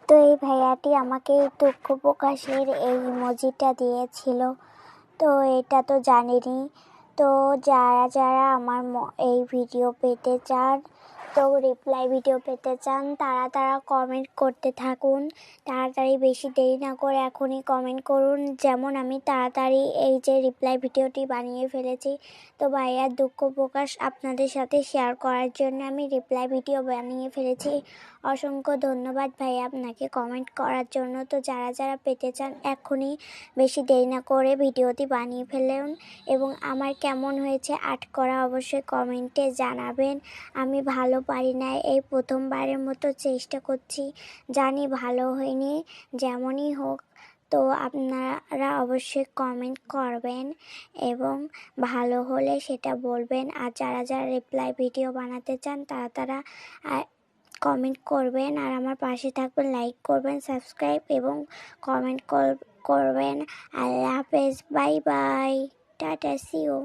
তো এই ভাইয়াটি আমাকে দুঃখ প্রকাশের এই ইমোজিটা দিয়েছিল। তো এটা তো জানেনই। তো যারা যারা আমার এই ভিডিও পেতে চান, তো রিপ্লাই ভিডিও পেতে চান, তারা কমেন্ট করতে থাকুন। তাড়াতাড়ি, বেশি দেরি না করে এখনই কমেন্ট করুন। যেমন আমি তাড়াতাড়ি এই যে রিপ্লাই ভিডিওটি বানিয়ে ফেলেছি। তো ভাইয়ার দুঃখ প্রকাশ আপনাদের সাথে শেয়ার করার জন্য আমি রিপ্লাই ভিডিও বানিয়ে ফেলেছি। অসংখ্য ধন্যবাদ ভাইয়া আপনাকে কমেন্ট করার জন্য। তো যারা যারা পেতে চান এখনই বেশি দেরি না করে ভিডিওটি বানিয়ে ফেলুন এবং আমার কেমন হয়েছে আর্ট করা অবশ্যই কমেন্টে জানাবেন। আমি ভালো পারি না, এই প্রথমবারের মতো চেষ্টা করছি, জানি ভালো হয়নি। যেমনই হোক, তো আপনারা অবশ্যই কমেন্ট করবেন এবং ভালো হলে সেটা বলবেন। আর যারা যারা রিপ্লাই ভিডিও বানাতে চান তারা কমেন্ট করবেন আর আমার পাশে থাকবেন, লাইক করবেন, সাবস্ক্রাইব এবং কমেন্ট করবেন। আল্লাহ হাফেজ, bye bye, tata, see you.